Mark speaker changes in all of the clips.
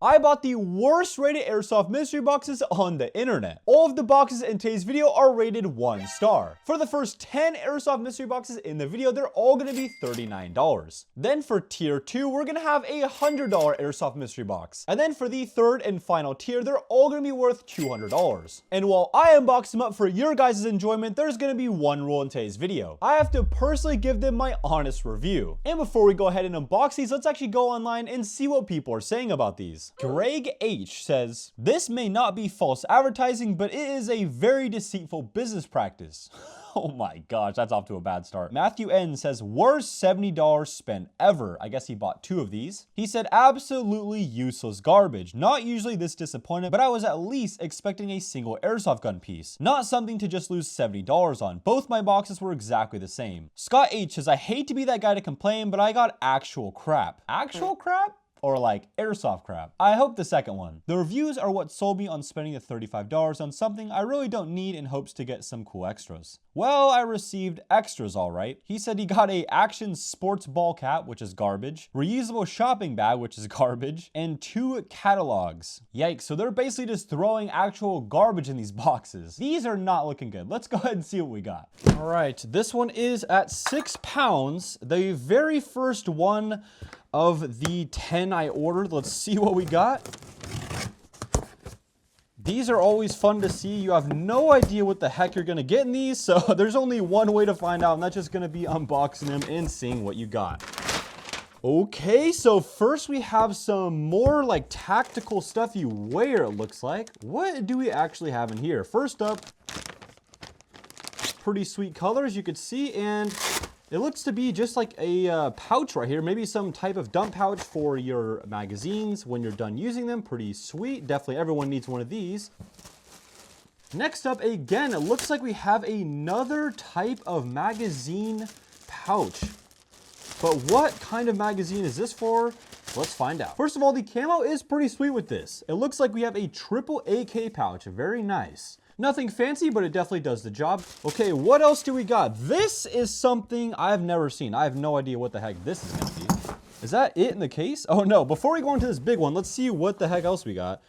Speaker 1: I bought the worst rated airsoft mystery boxes on the internet. All of the boxes in today's video are rated 1 star. For the first 10 airsoft mystery boxes in the video, they're all gonna be $39. Then for tier 2, we're gonna have a $100 airsoft mystery box. And then for the third and final tier, they're all gonna be worth $200. And while I unbox them up for your guys' enjoyment, there's gonna be one rule in today's video. I have to personally give them my honest review. And before we go ahead and unbox these, let's actually go online and see what people are saying about these. Greg H says, this may not be false advertising, but it is a very deceitful business practice. Oh my gosh, that's off to a bad start. Matthew N says, worst $70 spent ever. I guess he bought 2 of these. He said, absolutely useless garbage. Not usually this disappointed, but I was at least expecting a single airsoft gun piece. Not something to just lose $70 on. Both my boxes were exactly the same. Scott H says, I hate to be that guy to complain, but I got actual crap. Actual crap? Or like airsoft crap. I hope the second one. The reviews are what sold me on spending the $35 on something I really don't need in hopes to get some cool extras. Well, I received extras all right. He said he got a action sports ball cap, which is garbage, reusable shopping bag, which is garbage, and 2 catalogs. Yikes, so they're basically just throwing actual garbage in these boxes. These are not looking good. Let's go ahead and see what we got. All right, this one is at 6 pounds. The very first one of the 10 I ordered. Let's see what we got. These are always fun to see. You have no idea what the heck you're gonna get in these, so there's only one way to find out, and that's just gonna be unboxing them and seeing what you got. Okay, so first we have some more like tactical stuff you wear, it looks like. What do we actually have in here? First up, pretty sweet colors you could see, and it looks to be just like a pouch right here. Maybe some type of dump pouch for your magazines when you're done using them. Pretty sweet. Definitely everyone needs one of these. Next up, again, it looks like we have another type of magazine pouch. But what kind of magazine is this for? Let's find out. First of all, the camo is pretty sweet with this. It looks like we have a triple AK pouch. Very nice. Nothing fancy, but it definitely does the job. Okay, what else do we got? This is something I've never seen. I have no idea what the heck this is gonna be. Is that it in the case? Oh no, before we go into this big one, let's see what the heck else we got.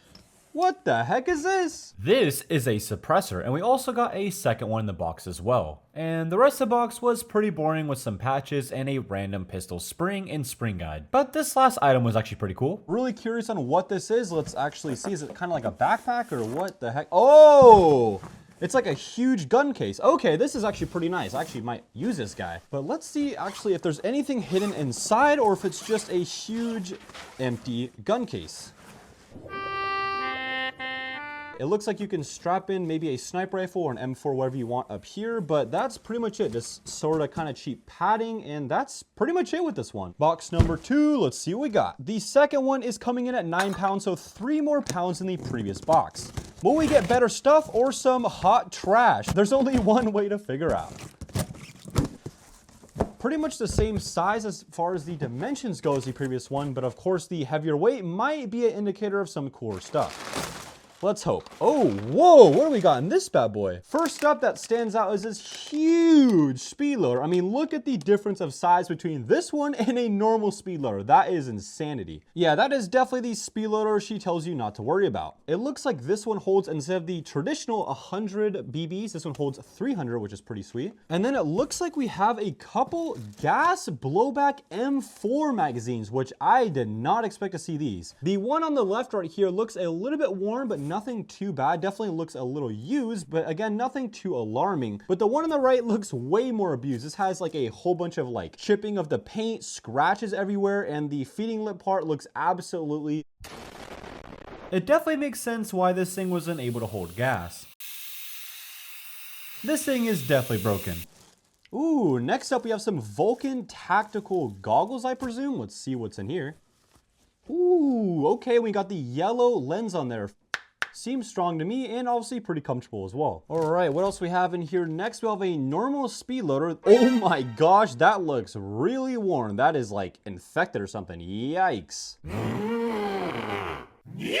Speaker 1: What the heck is this? This is a suppressor, and we also got a second one in the box as well. And the rest of the box was pretty boring with some patches and a random pistol spring and spring guide. But this last item was actually pretty cool. Really curious on what this is. Let's actually see. Is it kind of like a backpack or what the heck? Oh! It's like a huge gun case. Okay, this is actually pretty nice. I actually might use this guy. But let's see actually if there's anything hidden inside or if it's just a huge empty gun case. It looks like you can strap in maybe a sniper rifle or an M4, whatever you want up here, but that's pretty much it. Just sort of kind of cheap padding, and that's pretty much it with this one. Box number 2, let's see what we got. The second one is coming in at 9 pounds, so 3 more pounds than the previous box. Will we get better stuff or some hot trash? There's only one way to figure out. Pretty much the same size as far as the dimensions go as the previous one, but of course the heavier weight might be an indicator of some cooler stuff. Let's hope. Oh, whoa, what do we got in this bad boy? First up that stands out is this huge speed loader. I mean, look at the difference of size between this one and a normal speed loader. That is insanity. Yeah, that is definitely the speed loader she tells you not to worry about. It looks like this one holds, instead of the traditional 100 BBs, this one holds 300, which is pretty sweet. And then it looks like we have a couple gas blowback M4 magazines, which I did not expect to see these. The one on the left right here looks a little bit worn, but nothing too bad. Definitely looks a little used, but again, nothing too alarming. But the one on the right looks way more abused. This has like a whole bunch of like chipping of the paint, scratches everywhere, and the feeding lip part looks absolutely... It definitely makes sense why this thing wasn't able to hold gas. This thing is definitely broken. Ooh, next up we have some Vulcan tactical goggles, I presume. Let's see what's in here. Ooh, okay, we got the yellow lens on there. Seems strong to me and obviously pretty comfortable as well. All right, what else we have in here next? We have a normal speed loader. Oh my gosh, that looks really worn. That is like infected or something. Yikes. Yeah!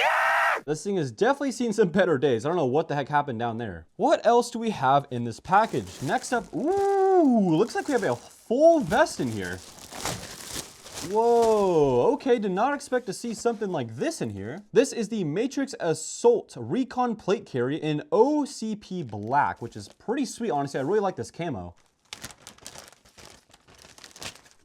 Speaker 1: This thing has definitely seen some better days. I don't know what the heck happened down there. What else do we have in this package? Next up, ooh, looks like we have a full vest in here. Whoa, okay, did not expect to see something like this in here. This is the Matrix Assault Recon Plate Carry in OCP Black, which is pretty sweet, honestly. I really like this camo.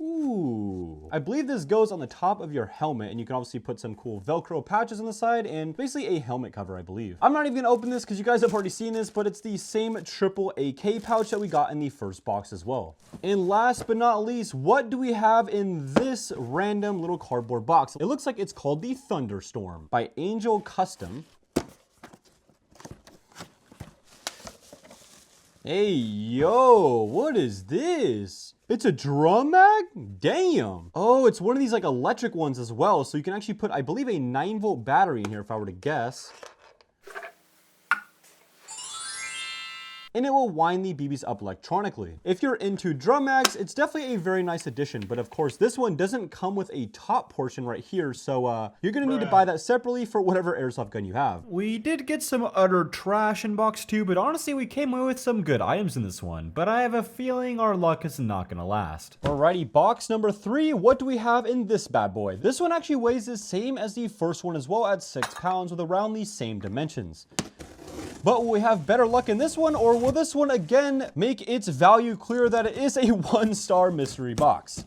Speaker 1: Ooh. I believe this goes on the top of your helmet, and you can obviously put some cool Velcro patches on the side and basically a helmet cover, I believe. I'm not even gonna open this because you guys have already seen this, but it's the same triple AK pouch that we got in the first box as well. And last but not least, what do we have in this random little cardboard box? It looks like it's called the Thunderstorm by Angel Custom. Hey, yo, what is this? It's a drum mag? Damn. Oh, it's one of these like electric ones as well. So you can actually put, I believe, a 9-volt battery in here if I were to guess. And it will wind the BBs up electronically. If you're into drum mags, it's definitely a very nice addition, but of course this one doesn't come with a top portion right here, so you're gonna need to buy that separately for whatever airsoft gun you have. We did get some utter trash in box 2, but honestly we came away with some good items in this one, but I have a feeling our luck is not gonna last. Alrighty, box number 3, what do we have in this bad boy? This one actually weighs the same as the first one as well at 6 pounds with around the same dimensions. But will we have better luck in this one, or will this one again make its value clear that it is a 1-star mystery box?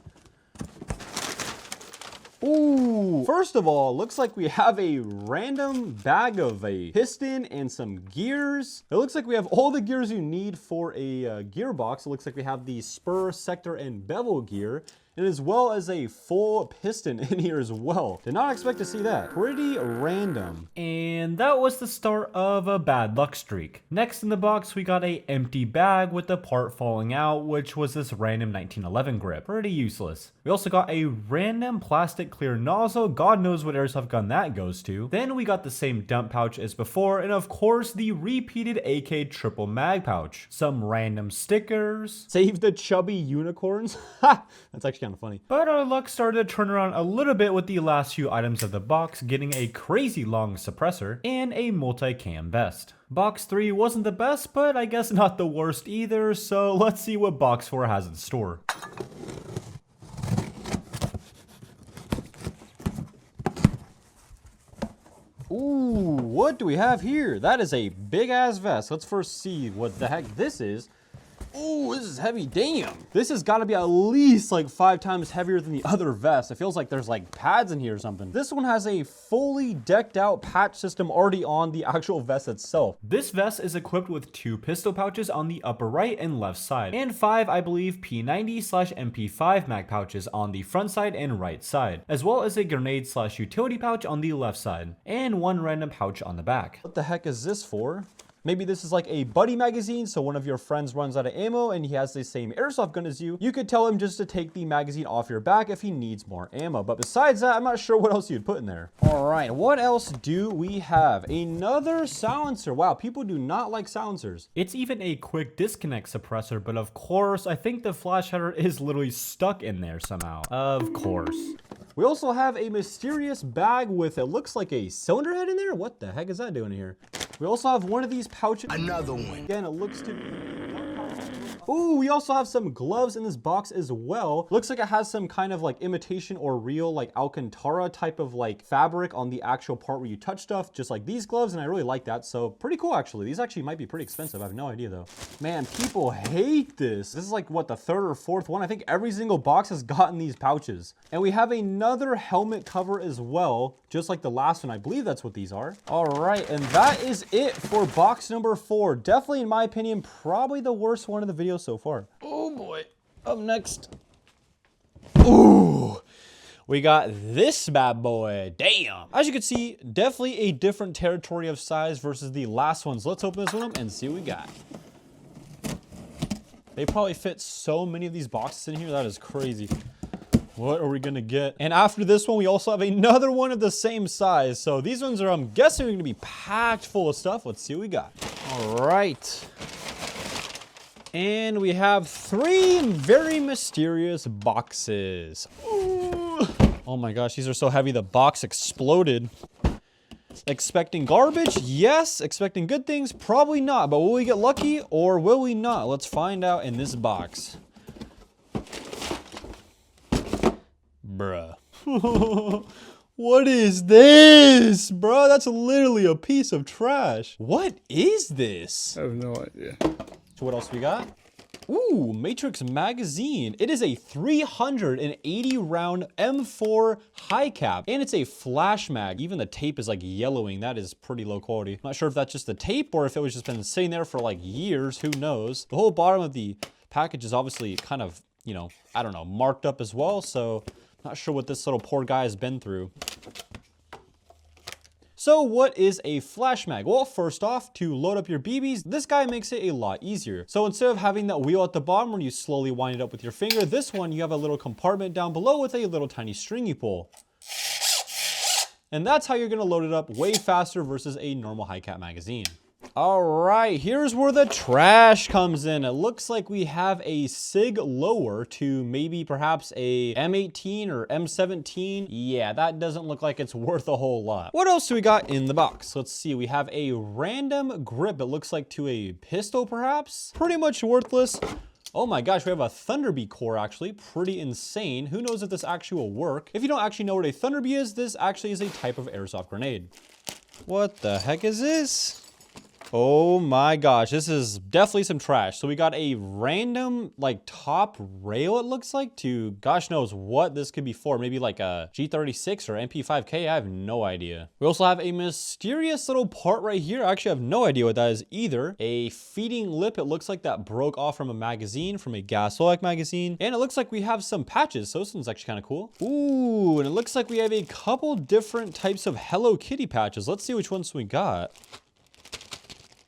Speaker 1: Ooh, first of all, looks like we have a random bag of a piston and some gears. It looks like we have all the gears you need for a gearbox. It looks like we have the spur, sector, and bevel gear, and as well as a full piston in here as well. Did not expect to see that. Pretty random. And that was the start of a bad luck streak. Next in the box, we got a empty bag with the part falling out, which was this random 1911 grip. Pretty useless. We also got a random plastic clear nozzle. God knows what airsoft gun that goes to. Then we got the same dump pouch as before, and of course the repeated AK triple mag pouch. Some random stickers. Save the chubby unicorns. Ha! That's actually kind of funny. But our luck started to turn around a little bit with the last few items of the box, getting a crazy long suppressor and a multi-cam vest. Box 3 wasn't the best, but I guess not the worst either, so let's see what box 4 has in store. Ooh, what do we have here? That is a big ass vest. Let's first see what the heck this is. Ooh, this is heavy, damn. This has got to be at least like 5 times heavier than the other vest. It feels like there's like pads in here or something. This one has a fully decked out patch system already on the actual vest itself. This vest is equipped with 2 pistol pouches on the upper right and left side, and 5, I believe, P90/MP5 mag pouches on the front side and right side, as well as a grenade/utility pouch on the left side, and 1 random pouch on the back. What the heck is this for? Maybe this is like a buddy magazine, so one of your friends runs out of ammo and he has the same airsoft gun as you. You could tell him just to take the magazine off your back if he needs more ammo. But besides that, I'm not sure what else you'd put in there. All right, what else do we have? Another silencer. Wow, people do not like silencers. It's even a quick disconnect suppressor, but of course, I think the flash header is literally stuck in there somehow. Of course. We also have a mysterious bag with, it looks like a cylinder head in there. What the heck is that doing here? We also have one of these pouches. Another one. Again, it looks to be... Ooh, we also have some gloves in this box as well. Looks like it has some kind of like imitation or real like Alcantara type of like fabric on the actual part where you touch stuff, just like these gloves, and I really like that. So pretty cool actually. These actually might be pretty expensive. I have no idea though. Man, people hate this. This is like what, the 3rd or 4th one? I think every single box has gotten these pouches. And we have another helmet cover as well, just like the last one. I believe that's what these are. All right, and that is it for box number 4. Definitely, in my opinion, probably the worst one of the video so far. Oh boy. Up next. Ooh. We got this bad boy. Damn. As you can see, definitely a different territory of size versus the last ones. Let's open this one up and see what we got. They probably fit so many of these boxes in here. That is crazy. What are we gonna get? And after this one, we also have another one of the same size. So these ones are, I'm guessing, are gonna be packed full of stuff. Let's see what we got. All right. And we have 3 very mysterious boxes. Ooh. Oh my gosh, these are so heavy, the box exploded. Expecting garbage? Yes. Expecting good things? Probably not. But will we get lucky or will we not? Let's find out in this box. Bruh. What is this, bro? That's literally a piece of trash. What is this?
Speaker 2: I have no idea.
Speaker 1: So what else we got? Ooh, Matrix magazine. It is a 380 round M4 high cap, and it's a flash mag. Even the tape is like yellowing. That is pretty low quality. I'm not sure if that's just the tape or if it was just been sitting there for like years. Who knows? The whole bottom of the package is obviously kind of, you know, I don't know, marked up as well. So not sure what this little poor guy has been through. So what is a flash mag? Well, first off, to load up your BBs, this guy makes it a lot easier. So instead of having that wheel at the bottom where you slowly wind it up with your finger, this one, you have a little compartment down below with a little tiny string you pull. And that's how you're gonna load it up way faster versus a normal high cap magazine. All right, here's where the trash comes in. It looks like we have a SIG lower to maybe perhaps a M18 or M17. Yeah, that doesn't look like it's worth a whole lot. What else do we got in the box? Let's see, we have a random grip. It looks like to a pistol perhaps. Pretty much worthless. Oh my gosh, we have a Thunderbee core actually, pretty insane. Who knows if this actually will work? If you don't actually know what a Thunderbee is, this actually is a type of airsoft grenade. What the heck is this? Oh my gosh, this is definitely some trash. So we got a random like top rail, it looks like, to gosh knows what this could be for. Maybe like a G36 or MP5K, I have no idea. We also have a mysterious little part right here. I actually have no idea what that is either. A feeding lip, it looks like that broke off from a magazine, from a Gasolec magazine. And it looks like we have some patches, so this one's actually kind of cool. Ooh, and it looks like we have a couple different types of Hello Kitty patches. Let's see which ones we got.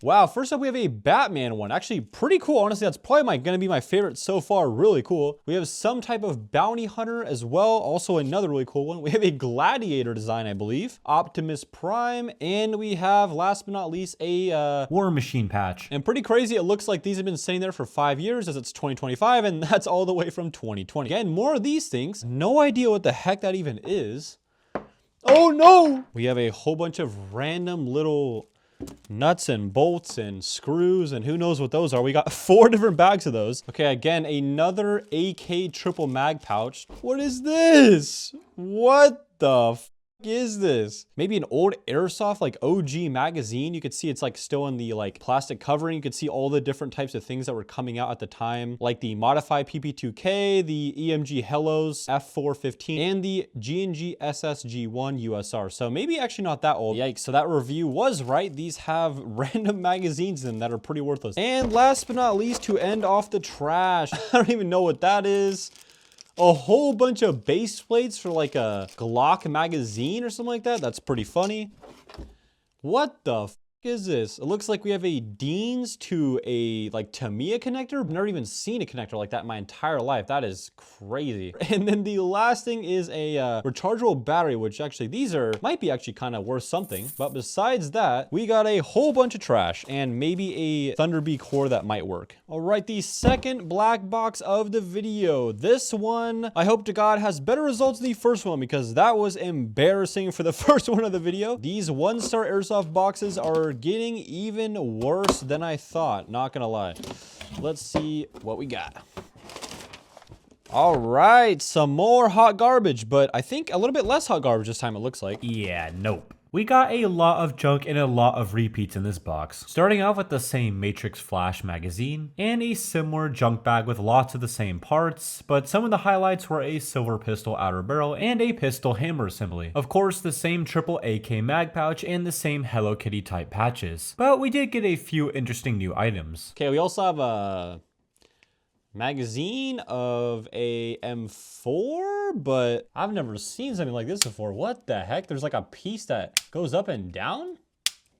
Speaker 1: Wow, first up we have a Batman one. Actually pretty cool, honestly. That's probably gonna be my favorite so far. Really cool. We have some type of bounty hunter as well. Also another really cool one. We have a Gladiator design, I believe. Optimus Prime. And we have, last but not least, a War Machine patch. And pretty crazy, it looks like these have been sitting there for 5 years as it's 2025, and that's all the way from 2020. Again, more of these things. No idea what the heck that even is. Oh no! We have a whole bunch of random little nuts and bolts and screws and who knows what those are. We got 4 different bags of those. Okay, again, another AK triple mag pouch. What is this? What the f is this? Maybe an old Airsoft like OG magazine. You could see it's like still in the like plastic covering. You could see all the different types of things that were coming out at the time, like the modified PP2K, the EMG Hellos F415, and the G&G SSG1 USR. So maybe actually not that old. Yikes, so that review was right. These have random magazines in them that are pretty worthless. And last but not least, to end off the trash, I don't even know what that is. A whole bunch of base plates for like a Glock magazine or something like that. That's pretty funny. What the f is this? It looks like we have a Dean's to a like Tamiya connector. I've never even seen a connector like that in my entire life. That is crazy. And then the last thing is a rechargeable battery, which actually these might be actually kind of worth something. But besides that, we got a whole bunch of trash and maybe a Thunderbee core that might work. All right, the second black box of the video. This one, I hope to God, has better results than the first one because that was embarrassing for the first one of the video. These 1-star airsoft boxes are getting even worse than I thought, not gonna lie. Let's see what we got. All right, some more hot garbage, but I think a little bit less hot garbage this time, it looks like.
Speaker 3: Yeah, nope. We got a lot of junk and a lot of repeats in this box, starting off with the same Matrix Flash magazine and a similar junk bag with lots of the same parts, but some of the highlights were a silver pistol outer barrel and a pistol hammer assembly. Of course, the same triple AK mag pouch and the same Hello Kitty type patches, but we did get a few interesting new items.
Speaker 1: Okay, we also have a magazine of a M4, but I've never seen something like this before. What the heck? There's like a piece that goes up and down?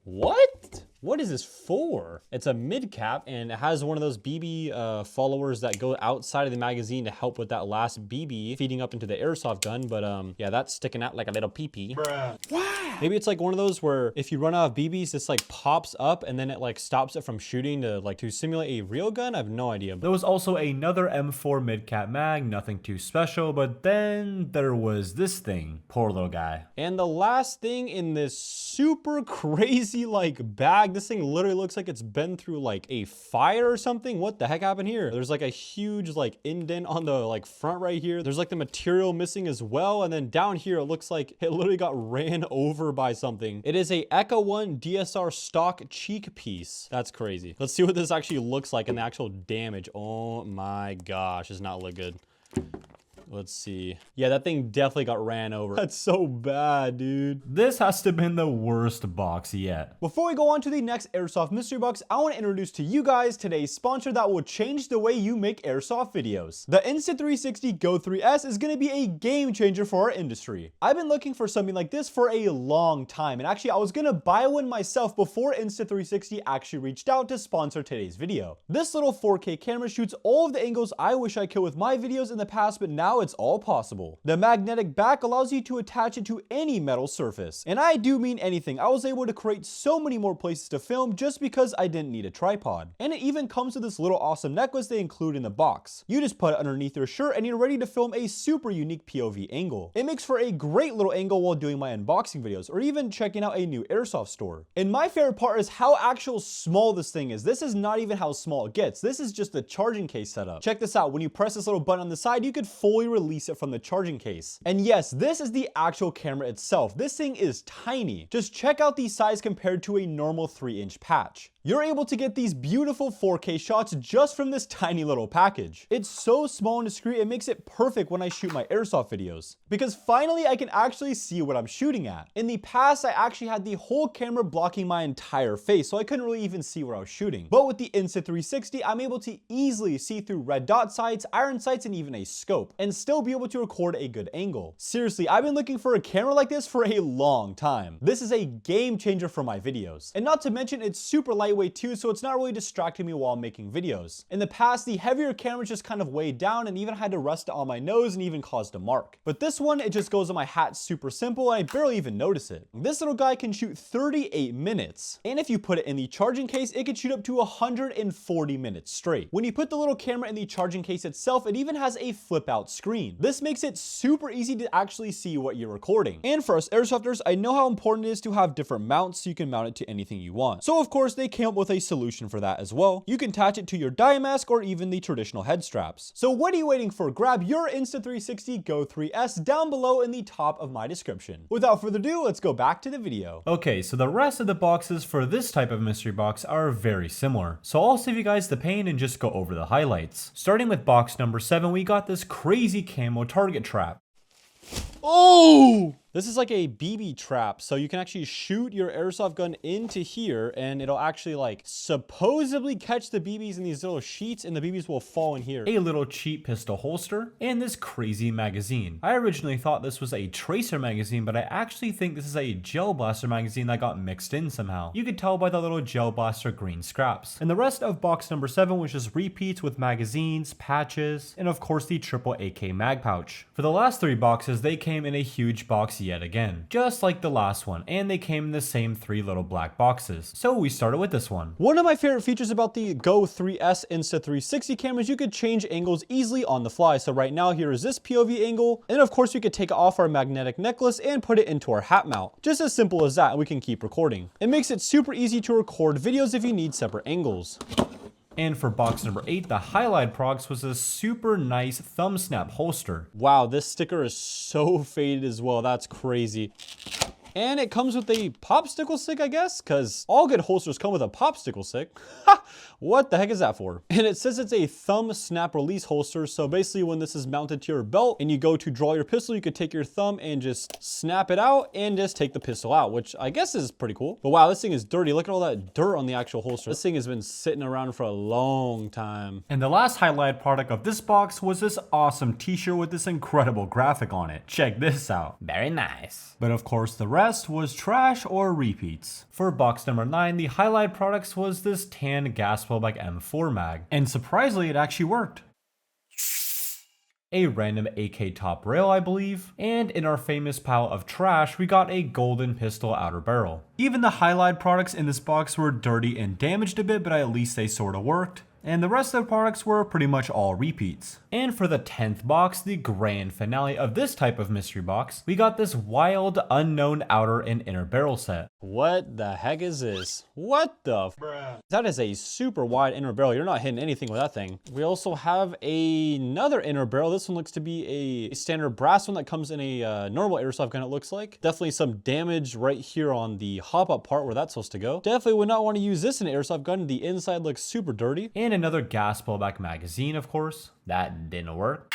Speaker 1: What? What is this for? It's a mid cap and it has one of those BB followers that go outside of the magazine to help with that last BB feeding up into the airsoft gun. But yeah, that's sticking out like a little pee-pee. Bruh. Wow. Maybe it's like one of those where if you run out of BBs, this like pops up and then it like stops it from shooting to simulate a real gun. I have no idea.
Speaker 3: There was also another M4 mid-cap mag, nothing too special, but then there was this thing. Poor little guy.
Speaker 1: And the last thing in this super crazy like bag, this thing literally looks like it's been through like a fire or something. What the heck happened here? There's like a huge like indent on the like front right here. There's like the material missing as well. And then down here, it looks like it literally got ran over by something. It is a Echo 1 DSR stock cheek piece. That's crazy. Let's see what this actually looks like in the actual damage. Oh my gosh, does not look good. Let's see. Yeah, that thing definitely got ran over. That's so bad, dude.
Speaker 3: This has to have been the worst box yet.
Speaker 1: Before we go on to the next Airsoft mystery box, I want to introduce to you guys today's sponsor that will change the way you make Airsoft videos. The Insta360 Go 3S is going to be a game changer for our industry. I've been looking for something like this for a long time, and actually I was going to buy one myself before Insta360 actually reached out to sponsor today's video. This little 4K camera shoots all of the angles I wish I could with my videos in the past, but now it's all possible. The magnetic back allows you to attach it to any metal surface. And I do mean anything. I was able to create so many more places to film just because I didn't need a tripod. And it even comes with this little awesome necklace they include in the box. You just put it underneath your shirt and you're ready to film a super unique POV angle. It makes for a great little angle while doing my unboxing videos or even checking out a new Airsoft store. And my favorite part is how actual small this thing is. This is not even how small it gets. This is just the charging case setup. Check this out. When you press this little button on the side, you could fully release it from the charging case. And yes, this is the actual camera itself. This thing is tiny. Just check out the size compared to a normal 3-inch patch. You're able to get these beautiful 4K shots just from this tiny little package. It's so small and discreet, it makes it perfect when I shoot my Airsoft videos. Because finally, I can actually see what I'm shooting at. In the past, I actually had the whole camera blocking my entire face, so I couldn't really even see where I was shooting. But with the Insta360, I'm able to easily see through red dot sights, iron sights, and even a scope, and still be able to record a good angle. Seriously, I've been looking for a camera like this for a long time. This is a game changer for my videos. And not to mention, it's super lightweight too, so it's not really distracting me while I'm making videos. In the past, the heavier cameras just kind of weighed down and even had to rest it on my nose and even caused a mark. But this one, it just goes on my hat super simple and I barely even notice it. This little guy can shoot 38 minutes. And if you put it in the charging case, it can shoot up to 140 minutes straight. When you put the little camera in the charging case itself, it even has a flip out screen. This makes it super easy to actually see what you're recording. And for us Airsofters, I know how important it is to have different mounts so you can mount it to anything you want. So of course, they came up with a solution for that as well. You can attach it to your dye mask or even the traditional head straps. So what are you waiting for? Grab your Insta360 Go 3S down below in the top of my description. Without further ado, let's go back to the video.
Speaker 3: Okay, so the rest of the boxes for this type of mystery box are very similar. So I'll save you guys the pain and just go over the highlights. Starting with box number 7, we got this crazy camo target trap.
Speaker 1: Oh! This is like a BB trap, so you can actually shoot your airsoft gun into here and it'll actually like supposedly catch the BBs in these little sheets and the BBs will fall in here.
Speaker 3: A little cheap pistol holster and this crazy magazine. I originally thought this was a tracer magazine, but I actually think this is a gel blaster magazine that got mixed in somehow. You could tell by the little gel blaster green scraps. And the rest of box number 7 was just repeats with magazines, patches, and of course the triple AK mag pouch. For the last 3 boxes, they came in a huge box yet again, just like the last one, and they came in the same 3 little black boxes. So we started with this one.
Speaker 1: One of my favorite features about the Go 3S Insta360 cameras, you could change angles easily on the fly. So right now here is this POV angle, and of course we could take off our magnetic necklace and put it into our hat mount. Just as simple as that, and we can keep recording. It makes it super easy to record videos if you need separate angles.
Speaker 3: And for box number 8, the highlight products was a super nice thumb snap holster.
Speaker 1: Wow, this sticker is so faded as well. That's crazy. And it comes with a popsicle stick, I guess, because all good holsters come with a popsicle stick. Ha! What the heck is that for? And it says it's a thumb snap release holster. So basically when this is mounted to your belt and you go to draw your pistol, you could take your thumb and just snap it out and just take the pistol out, which I guess is pretty cool. But wow, this thing is dirty. Look at all that dirt on the actual holster. This thing has been sitting around for a long time.
Speaker 3: And the last highlight product of this box was this awesome t-shirt with this incredible graphic on it. Check this out. Very nice. But of course, the rest was trash or repeats. For box number 9, the highlight products was this tan gas like M4 mag. And surprisingly, it actually worked. a random AK top rail, I believe, and in our famous pile of trash, we got a golden pistol outer barrel. Even the highlight products in this box were dirty and damaged a bit, but at least they sorta worked. And the rest of the products were pretty much all repeats. And for the 10th box, the grand finale of this type of mystery box, we got this wild, unknown outer and inner barrel set.
Speaker 1: What the heck is this? What the bruh? That is a super wide inner barrel. You're not hitting anything with that thing. We also have another inner barrel. This one looks to be a standard brass one that comes in a normal airsoft gun, it looks like. Definitely some damage right here on the hop-up part where that's supposed to go. Definitely would not want to use this in an airsoft gun. The inside looks super dirty.
Speaker 3: And another gas blowback magazine, of course. That didn't work.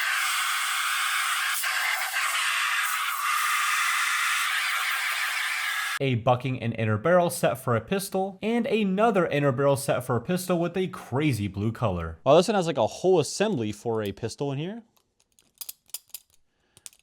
Speaker 3: A bucking and inner barrel set for a pistol, and another inner barrel set for a pistol with a crazy blue color.
Speaker 1: Wow, this one has like a whole assembly for a pistol in here.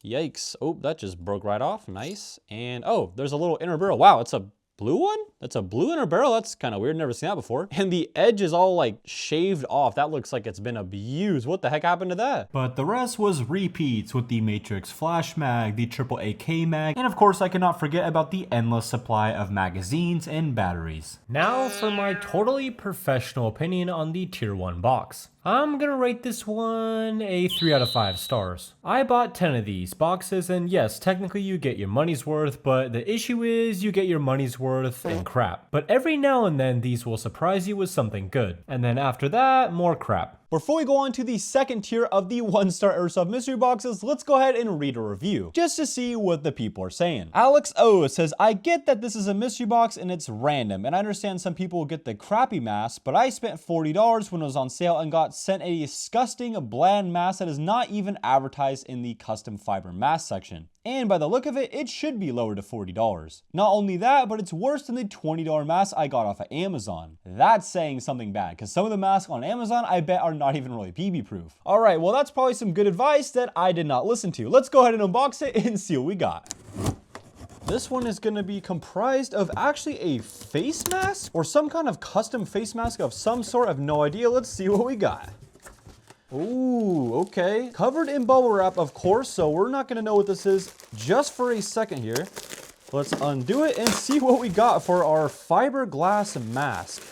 Speaker 1: Yikes. Oh, that just broke right off. Nice. And oh, there's a little inner barrel. Wow, it's a blue one? That's a blue inner barrel? That's kind of weird. Never seen that before. And the edge is all like shaved off. That looks like it's been abused. What the heck happened to that?
Speaker 3: But the rest was repeats with the Matrix Flash Mag, the triple AK mag, and of course I cannot forget about the endless supply of magazines and batteries. Now for my totally professional opinion on the tier 1 box. I'm gonna rate this one a 3 out of 5 stars. I bought 10 of these boxes, and yes, technically you get your money's worth, but the issue is you get your money's worth in crap. But every now and then these will surprise you with something good, and then after that, more crap.
Speaker 1: Before we go on to the second tier of the 1-star Airsoft mystery boxes, let's go ahead and read a review, just to see what the people are saying. Alex O says, I get that this is a mystery box and it's random, and I understand some people will get the crappy mask, but I spent $40 when it was on sale and got sent a disgusting, bland mask that is not even advertised in the custom fiber mask section. And by the look of it, it should be lower to $40. Not only that, but it's worse than the $20 mask I got off of Amazon. That's saying something bad, because some of the masks on Amazon I bet are not even really BB proof. Alright, well that's probably some good advice that I did not listen to. Let's go ahead and unbox it and see what we got. This one is going to be comprised of actually a face mask or some kind of custom face mask of some sort. I have no idea. Let's see what we got. Ooh, okay. Covered in bubble wrap, of course, so we're not going to know what this is just for a second here. Let's undo it and see what we got for our fiberglass mask.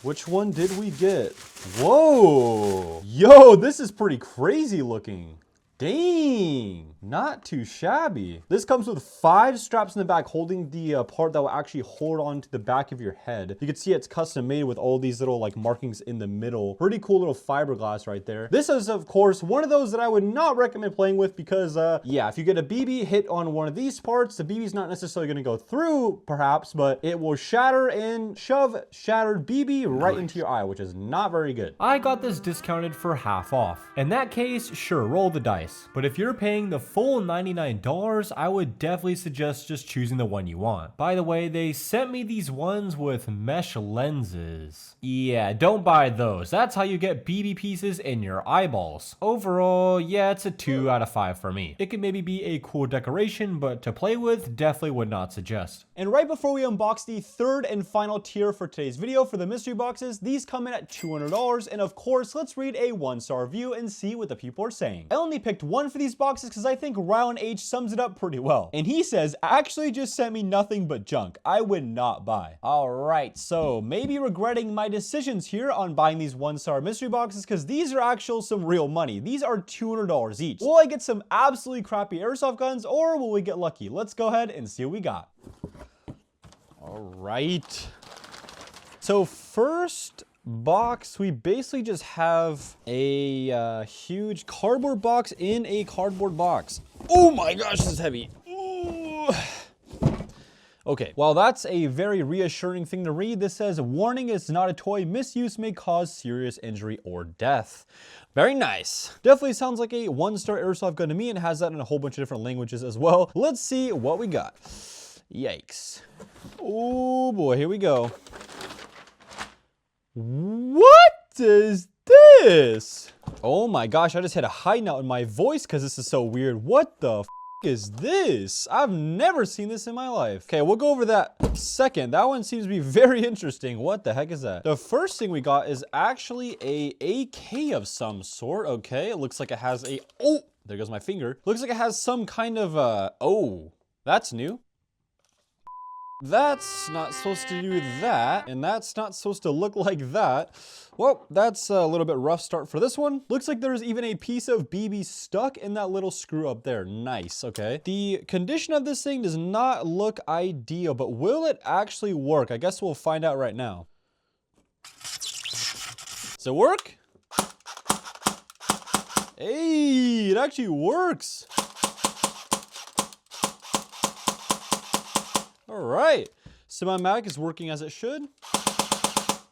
Speaker 1: Which one did we get? Whoa! Yo, this is pretty crazy looking. Dang, not too shabby. This comes with 5 straps in the back holding the part that will actually hold on to the back of your head. You can see it's custom made with all these little like markings in the middle. Pretty cool little fiberglass right there. This is of course one of those that I would not recommend playing with because yeah, if you get a BB hit on one of these parts, the BB is not necessarily going to go through perhaps, but it will shatter and shove shattered BB right into your eye, which is not very good.
Speaker 3: I got this discounted for half off. In that case, sure, roll the dice. But if you're paying the full $99, I would definitely suggest just choosing the one you want. By the way, they sent me these ones with mesh lenses. Yeah, don't buy those. That's how you get BB pieces in your eyeballs. Overall, yeah, it's a 2 out of 5 for me. It could maybe be a cool decoration, but to play with, definitely would not suggest.
Speaker 1: And right before we unbox the third and final tier for today's video for the mystery boxes, these come in at $200. And of course, let's read a 1-star review and see what the people are saying. I only picked one for these boxes because I think Ryan H sums it up pretty well. And he says, actually just sent me nothing but junk. I would not buy. All right, so maybe regretting my decisions here on buying these 1-star mystery boxes because these are actual some real money. These are $200 each. Will I get some absolutely crappy airsoft guns or will we get lucky? Let's go ahead and see what we got. All right. So first box, we basically just have a huge cardboard box in a cardboard box. Oh my gosh, this is heavy. Ooh. Okay, well that's a very reassuring thing to read. This says, warning, it's not a toy. Misuse may cause serious injury or death. Very nice. Definitely sounds like a 1-star airsoft gun to me and has that in a whole bunch of different languages as well. Let's see what we got. Yikes. Oh boy, here we go. What is this? Oh my gosh, I just hit a high note in my voice because this is so weird. What the f? is this? I've never seen this in my life. Okay, we'll go over that second. That one seems to be very interesting. What the heck is that? The first thing we got is actually a AK of some sort. Okay, it looks like it has a, oh, there goes my finger. Looks like it has some kind of, oh, that's new. That's not supposed to do that, and that's not supposed to look like that. Well, that's a little bit rough start for this one. Looks like there's even a piece of BB stuck in that little screw up there. Nice, okay. The condition of this thing does not look ideal, but will it actually work? I guess we'll find out right now. Does it work? Hey, it actually works. All right, semi-mag is working as it should.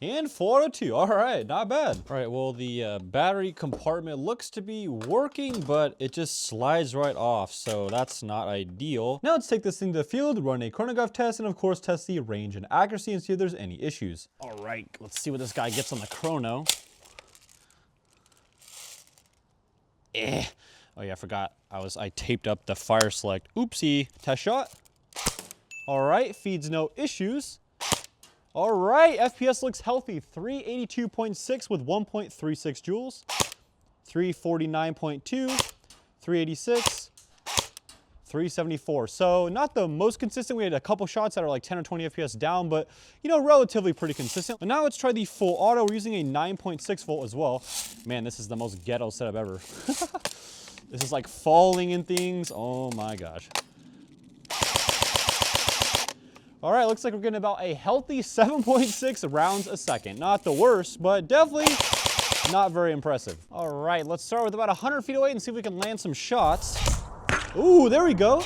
Speaker 1: And 402, all right, not bad. All right, well, the battery compartment looks to be working, but it just slides right off, so that's not ideal. Now let's take this thing to the field, run a chronograph test, and of course, test the range and accuracy and see if there's any issues. All right, let's see what this guy gets on the chrono. Oh yeah, I forgot, I taped up the fire select. Oopsie, test shot. All right, feeds no issues. All right, FPS looks healthy. 382.6 with 1.36 joules. 349.2, 386, 374. So not the most consistent. We had a couple shots that are like 10 or 20 FPS down, but you know, relatively pretty consistent. And now let's try the full auto. We're using a 9.6 volt as well. Man, this is the most ghetto setup ever. This is like falling in things. Oh my gosh. All right, looks like we're getting about a healthy 7.6 rounds a second. Not the worst, but definitely not very impressive. All right, let's start with about 100 feet away and see if we can land some shots. Ooh, there we go.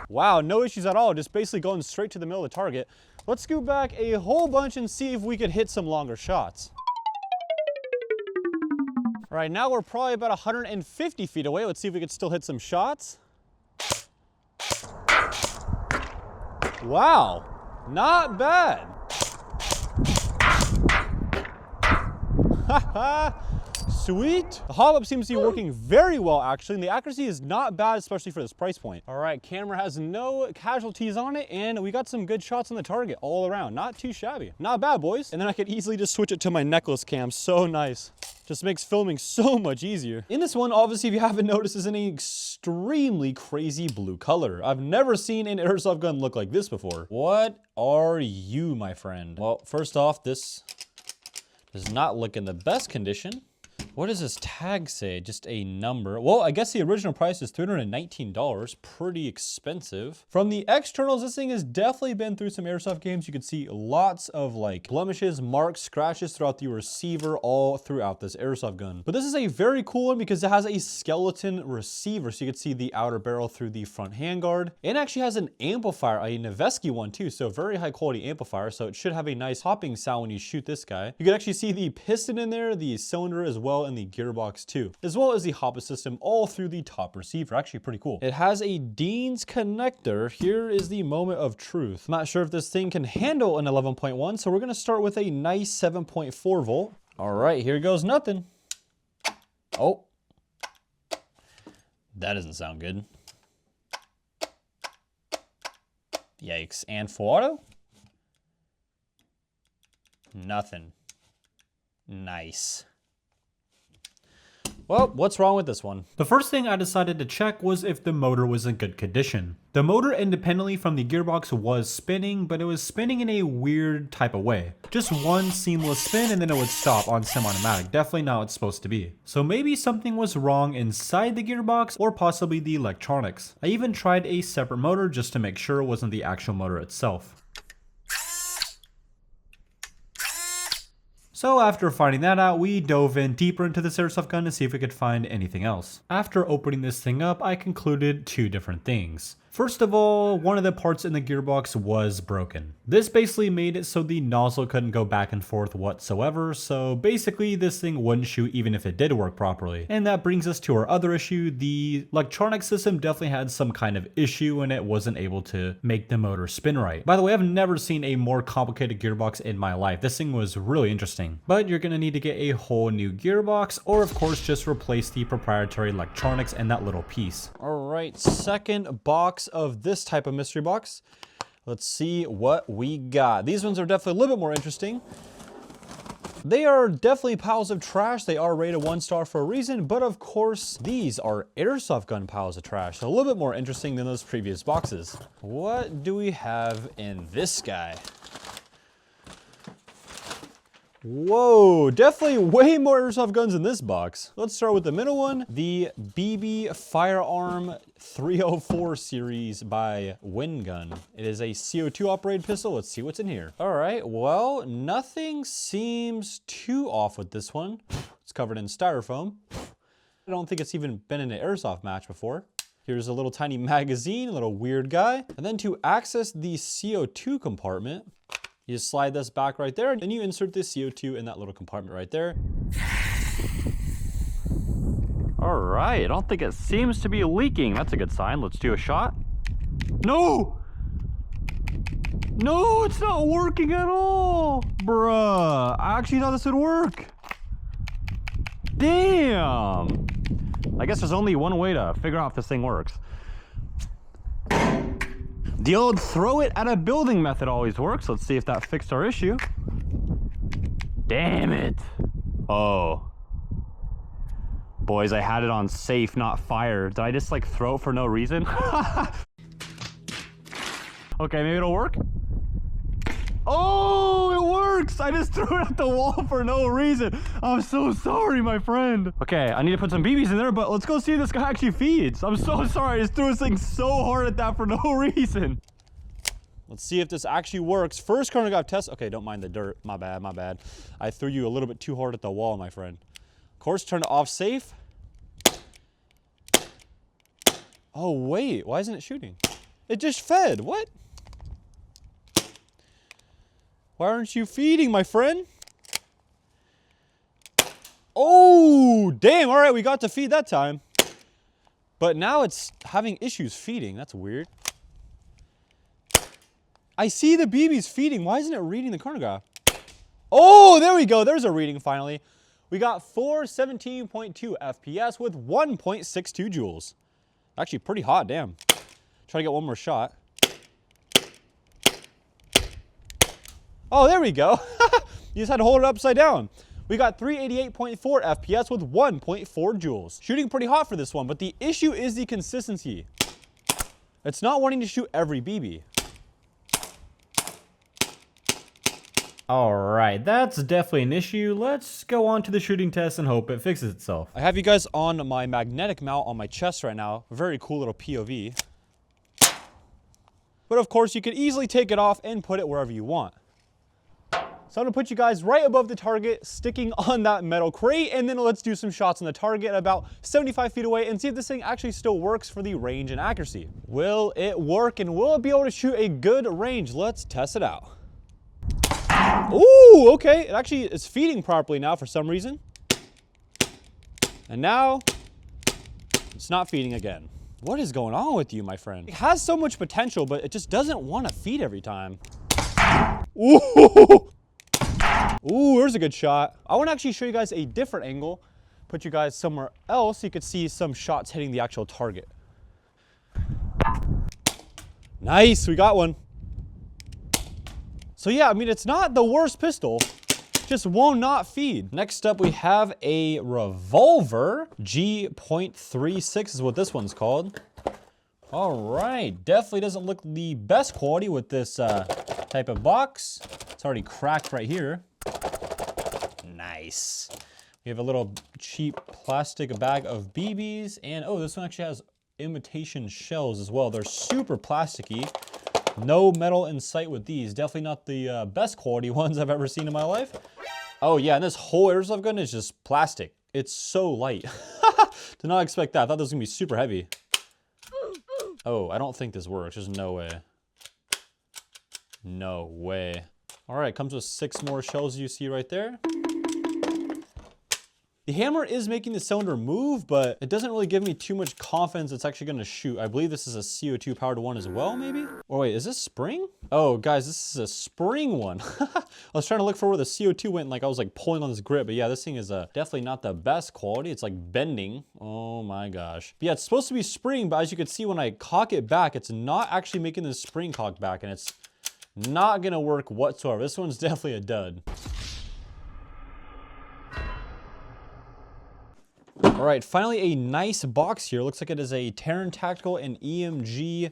Speaker 1: Wow, no issues at all. Just basically going straight to the middle of the target. Let's scoot back a whole bunch and see if we could hit some longer shots. All right, now we're probably about 150 feet away. Let's see if we could still hit some shots. Wow, not bad. Sweet. The hop-up seems to be working very well, actually, and the accuracy is not bad, especially for this price point. All right, camera has no casualties on it, and we got some good shots on the target all around. Not too shabby. Not bad, boys. And then I could easily just switch it to my necklace cam. So nice. Just makes filming so much easier. In this one, obviously, if you haven't noticed, is an extremely crazy blue color. I've never seen an airsoft gun look like this before. What are you, my friend? Well, first off, this does not look in the best condition. What does this tag say? Just a number. Well, I guess the original price is $319. Pretty expensive. From the externals, this thing has definitely been through some airsoft games. You can see lots of like blemishes, marks, scratches throughout the receiver all throughout this airsoft gun. But this is a very cool one because it has a skeleton receiver. So you can see the outer barrel through the front handguard. And actually has an amplifier, a Noveski one too. So very high quality amplifier. So it should have a nice hopping sound when you shoot this guy. You can actually see the piston in there, the cylinder as well, and the gearbox too, as well as the hopper system all through the top receiver. Actually pretty cool. It has a Dean's connector. Here is the moment of truth. I'm not sure if this thing can handle an 11.1, so we're gonna start with a nice 7.4 volt. All right, here goes nothing. Oh, that doesn't sound good. Yikes, and full auto? Nothing. Nice. Well, what's wrong with this one?
Speaker 3: The first thing I decided to check was if the motor was in good condition. The motor independently from the gearbox was spinning, but it was spinning in a weird type of way. Just one seamless spin and then it would stop on semi-automatic. Definitely not what it's supposed to be. So maybe something was wrong inside the gearbox or possibly the electronics. I even tried a separate motor just to make sure it wasn't the actual motor itself. So after finding that out, we dove in deeper into this airsoft gun to see if we could find anything else. After opening this thing up, I concluded two different things. First of all, one of the parts in the gearbox was broken. This basically made it so the nozzle couldn't go back and forth whatsoever, so basically this thing wouldn't shoot even if it did work properly. And that brings us to our other issue. The electronic system definitely had some kind of issue and it wasn't able to make the motor spin right. By the way, I've never seen a more complicated gearbox in my life. This thing was really interesting. But you're gonna need to get a whole new gearbox, or of course just replace the proprietary electronics and that little piece.
Speaker 1: All right, second box of this type of mystery box. Let's see what we got. These ones are definitely a little bit more interesting. They are definitely piles of trash. They are rated 1 star for a reason, but of course, these are airsoft gun piles of trash. So a little bit more interesting than those previous boxes. What do we have in this guy? Whoa, definitely way more airsoft guns in this box. Let's start with the middle one, the BB Firearm 304 series by Windgun. It is a CO2 operated pistol. Let's see what's in here. All right, well, nothing seems too off with this one. It's covered in styrofoam. I don't think it's even been in an airsoft match before. Here's a little tiny magazine, a little weird guy. And then to access the CO2 compartment, you just slide this back right there, and you insert the CO2 in that little compartment right there. All right, I don't think it seems to be leaking. That's a good sign. Let's do a shot. No! No, it's not working at all! Bruh, I actually thought this would work. Damn! I guess there's only one way to figure out if this thing works. The old throw it at a building method always works. Let's see if that fixed our issue. Damn it. Oh. Boys, I had it on safe, not fire. Did I just like throw it for no reason? Okay, maybe it'll work. Oh, it works! I just threw it at the wall for no reason. I'm so sorry, my friend. Okay, I need to put some BBs in there, but let's go see if this guy actually feeds. I'm so sorry, I just threw this thing so hard at that for no reason. Let's see if this actually works. First chronograph test. Okay, don't mind the dirt. My bad, my bad. I threw you a little bit too hard at the wall, my friend. Of course, turn it off safe. Oh, wait, why isn't it shooting? It just fed, what? Why aren't you feeding, my friend? Oh, damn. All right, we got to feed that time. But now it's having issues feeding. That's weird. I see the BB's feeding. Why isn't it reading the chronograph? Oh, there we go. There's a reading finally. We got 417.2 FPS with 1.62 joules. Actually pretty hot, damn. Try to get one more shot. Oh, there we go. You just had to hold it upside down. We got 388.4 FPS with 1.4 joules. Shooting pretty hot for this one, but the issue is the consistency. It's not wanting to shoot every BB.
Speaker 3: All right, that's definitely an issue. Let's go on to the shooting test and hope it fixes itself.
Speaker 1: I have you guys on my magnetic mount on my chest right now. Very cool little POV. But of course, you could easily take it off and put it wherever you want. So I'm gonna put you guys right above the target, sticking on that metal crate, and then let's do some shots on the target at about 75 feet away and see if this thing actually still works for the range and accuracy. Will it work, and will it be able to shoot a good range? Let's test it out. Ooh, okay, it actually is feeding properly now for some reason. And now, it's not feeding again. What is going on with you, my friend? It has so much potential, but it just doesn't want to feed every time. Ooh! Ooh, there's a good shot. I want to actually show you guys a different angle, put you guys somewhere else so you could see some shots hitting the actual target. Nice, we got one. So yeah, I mean, it's not the worst pistol, just will not feed. Next up, we have a revolver. G.36 is what this one's called. All right, definitely doesn't look the best quality with this type of box. It's already cracked right here. Nice. We have a little cheap plastic bag of BBs, and oh, this one actually has imitation shells as well. They're super plasticky. No metal in sight with these. Definitely not the best quality ones I've ever seen in my life. Oh yeah, and this whole airsoft gun is just plastic. It's so light. Did not expect that. I thought this was gonna be super heavy. Oh, I don't think this works. There's no way. No way. All right, comes with 6 more shells you see right there. The hammer is making the cylinder move, but it doesn't really give me too much confidence it's actually gonna shoot. I believe this is a CO2 powered one as well, maybe? Or wait, is this spring? Oh, guys, this is a spring one. I was trying to look for where the CO2 went, and like I was like pulling on this grip, but yeah, this thing is definitely not the best quality. It's like bending. Oh my gosh. But yeah, it's supposed to be spring, but as you can see when I cock it back, it's not actually making the spring cock back, and it's not gonna work whatsoever. This one's definitely a dud. All right, finally a nice box here. Looks like it is a Terran Tactical and EMG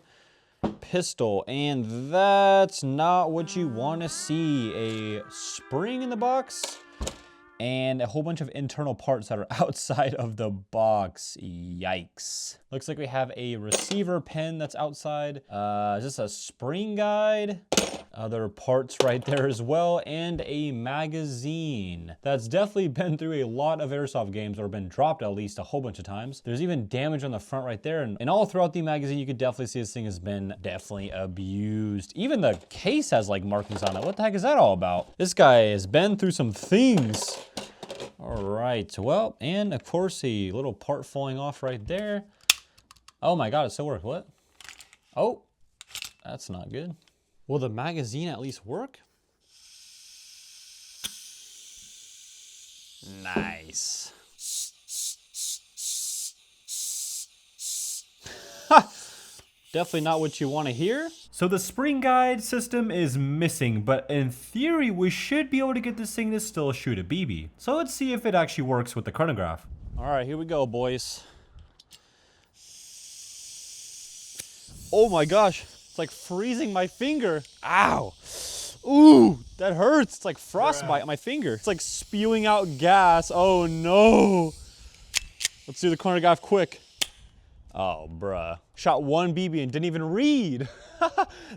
Speaker 1: pistol, and that's not what you want to see. A spring in the box and a whole bunch of internal parts that are outside of the box. Yikes. Looks like we have a receiver pin that's outside. Is this a spring guide? Other parts right there as well, and a magazine. That's definitely been through a lot of Airsoft games, or been dropped at least a whole bunch of times. There's even damage on the front right there, and all throughout the magazine, you could definitely see this thing has been definitely abused. Even the case has like markings on it. What the heck is that all about? This guy has been through some things. All right, well, and of course, a little part falling off right there. Oh my God, it still works. What? Oh, that's not good. Will the magazine at least work? Nice. Definitely not what you want to hear.
Speaker 3: So the spring guide system is missing, but in theory, we should be able to get this thing to still shoot a BB. So let's see if it actually works with the chronograph.
Speaker 1: All right, here we go, boys. Oh my gosh. It's like freezing my finger. Ow. Ooh, that hurts. It's like frostbite on my finger. It's like spewing out gas. Oh no. Let's do the chronograph quick. Oh, bruh. Shot 1 BB and didn't even read.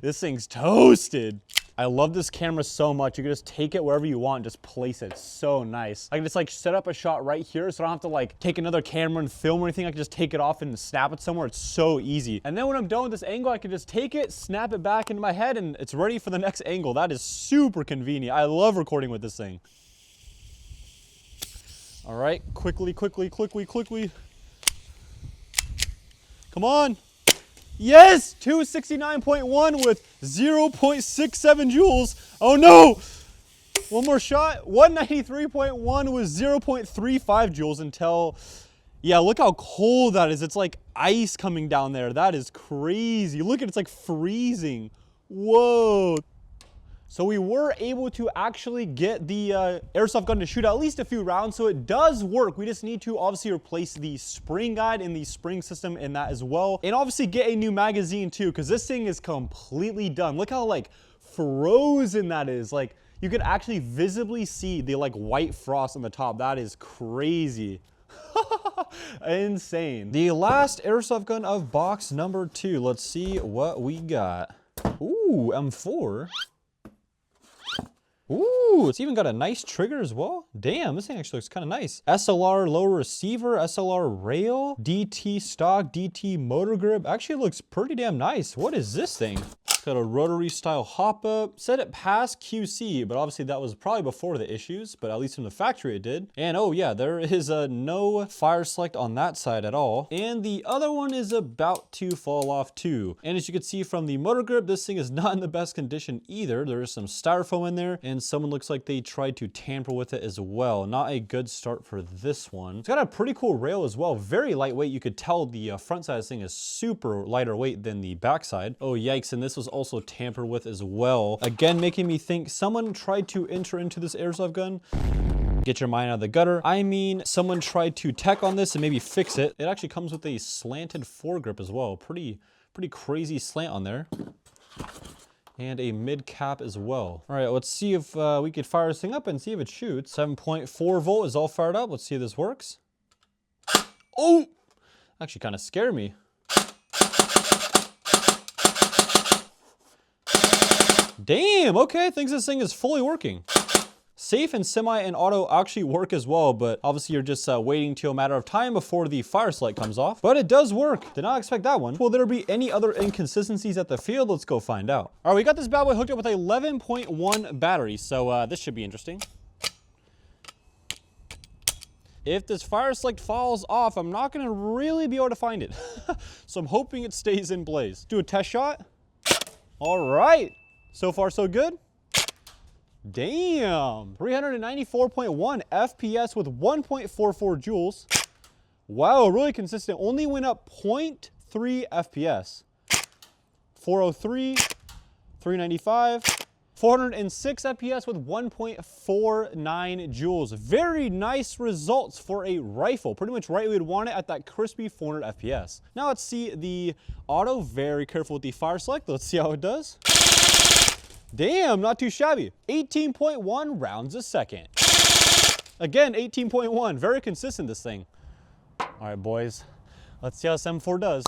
Speaker 1: This thing's toasted. I love this camera so much. You can just take it wherever you want and just place it. It's so nice. I can just like set up a shot right here so I don't have to like take another camera and film or anything. I can just take it off and snap it somewhere. It's so easy. And then when I'm done with this angle, I can just take it, snap it back into my head, and it's ready for the next angle. That is super convenient. I love recording with this thing. All right, quickly. Come on. Yes, 269.1 with 0.67 joules. Oh no. One more shot. 193.1 with 0.35 joules until, yeah, look how cold that is. It's like ice coming down there. That is crazy. Look at it, it's like freezing. Whoa. So we were able to actually get the airsoft gun to shoot at least a few rounds, so it does work. We just need to obviously replace the spring guide and the spring system in that as well. And obviously get a new magazine too, because this thing is completely done. Look how like frozen that is. Like you could actually visibly see the like white frost on the top. That is crazy. Insane. The last airsoft gun of box number 2. Let's see what we got. Ooh, M4. Ooh, it's even got a nice trigger as well. Damn, this thing actually looks kind of nice. SLR lower receiver, SLR rail, DT stock, DT motor grip. Actually looks pretty damn nice. What is this thing? Got a rotary style hop up. Said it passed QC, but obviously that was probably before the issues, but at least from the factory it did. And oh yeah, there is no fire select on that side at all. And the other one is about to fall off too. And as you can see from the motor grip, this thing is not in the best condition either. There is some styrofoam in there, and someone looks like they tried to tamper with it as well. Not a good start for this one. It's got a pretty cool rail as well. Very lightweight. You could tell the front side of this thing is super lighter weight than the back side. Oh yikes, and this was also tampered with as well. Again, making me think someone tried to enter into this airsoft gun. Get your mind out of the gutter. I mean, someone tried to tech on this and maybe fix it. It actually comes with a slanted foregrip as well. Pretty crazy slant on there. And a mid cap as well. All right, let's see if we could fire this thing up and see if it shoots. 7.4 volt is all fired up. Let's see if this works. Oh, actually kind of scared me. Damn, okay, thinks this thing is fully working. safe and semi and auto actually work as well, but obviously you're just waiting till a matter of time before the fire select comes off. But it does work. Did not expect that one. Will there be any other inconsistencies at the field? Let's go find out. All right, we got this bad boy hooked up with a 11.1 battery, so this should be interesting. If this fire select falls off, I'm not gonna really be able to find it. So I'm hoping it stays in place. Do a test shot. All right, so far so good. Damn, 394.1 FPS with 1.44 joules. Wow, really consistent. Only went up 0.3 FPS. 403, 395, 406 FPS with 1.49 joules. Very nice results for a rifle. Pretty much right where we'd want it at that crispy 400 FPS. Now let's see the auto. Very careful with the fire select. Let's see how it does. Damn, not too shabby. 18.1 rounds a second. Again, 18.1. Very consistent, this thing. All right, boys. Let's see how this M4 does.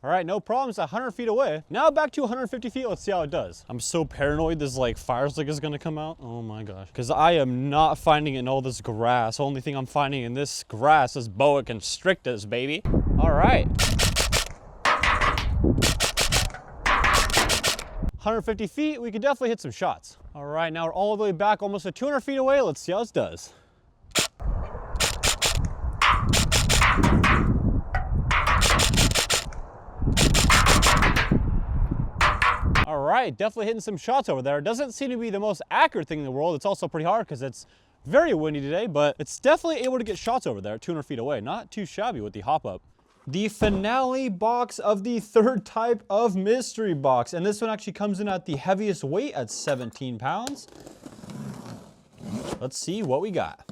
Speaker 1: All right, no problems, 100 feet away. Now back to 150 feet, let's see how it does. I'm so paranoid this like fire stick is gonna come out. Oh my gosh. Because I am not finding it in all this grass. Only thing I'm finding in this grass is boa constrictors, baby. All right. 150 feet, we could definitely hit some shots. All right, now we're all the way back, almost at 200 feet away. Let's see how this does. All right, definitely hitting some shots over there. It doesn't seem to be the most accurate thing in the world. It's also pretty hard because it's very windy today, but it's definitely able to get shots over there at 200 feet away. Not too shabby with the hop up. The finale box of the third type of mystery box. And this one actually comes in at the heaviest weight at 17 pounds. Let's see what we got.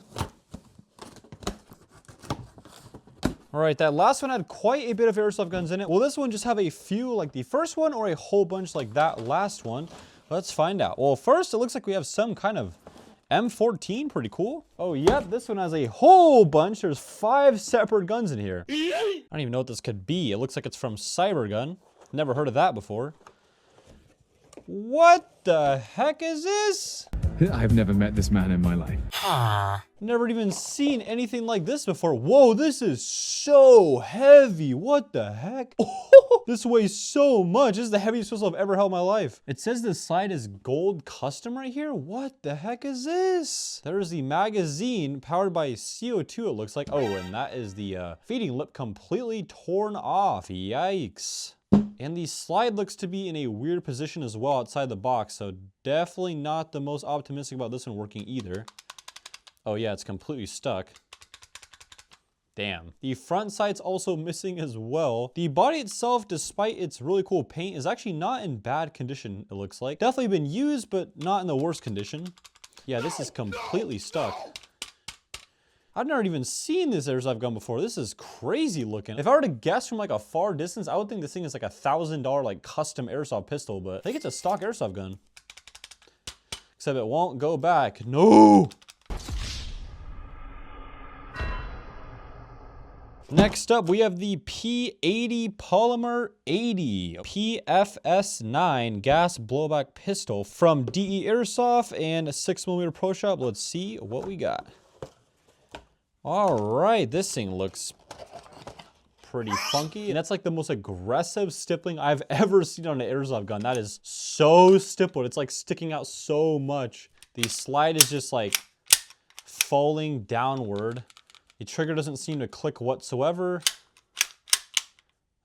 Speaker 1: All right, that last one had quite a bit of airsoft guns in it. Will this one just have a few like the first one or a whole bunch like that last one? Let's find out. Well, first, it looks like we have some kind of M14, pretty cool. Oh, yep, this one has a whole bunch. There's 5 separate guns in here. I don't even know what this could be. It looks like it's from Cybergun. Never heard of that before. What the heck is this?
Speaker 2: I've never met this man in my life.
Speaker 1: Never even seen anything like this before. Whoa, this is so heavy. What the heck? Oh, this weighs so much. This is the heaviest pistol I've ever held in my life. It says the slide is gold custom right here. What the heck is this? There's the magazine powered by CO2, it looks like. Oh, and that is the feeding lip completely torn off. Yikes. And the slide looks to be in a weird position as well outside the box, so definitely not the most optimistic about this one working either. Oh yeah, it's completely stuck. Damn. The front sight's also missing as well. The body itself, despite its really cool paint, is actually not in bad condition, it looks like. Definitely been used, but not in the worst condition. Yeah, this is completely stuck. I've never even seen this airsoft gun before. This is crazy looking. If I were to guess from like a far distance, I would think this thing is like $1,000 like custom airsoft pistol, but I think it's a stock airsoft gun. Except it won't go back. No! Next up, we have the P80 Polymer 80 PFS9 gas blowback pistol from DE Airsoft and 6mm Pro Shop. Let's see what we got. All right, this thing looks pretty funky. And that's like the most aggressive stippling I've ever seen on an airsoft gun. That is so stippled. It's like sticking out so much. The slide is just like falling downward. The trigger doesn't seem to click whatsoever.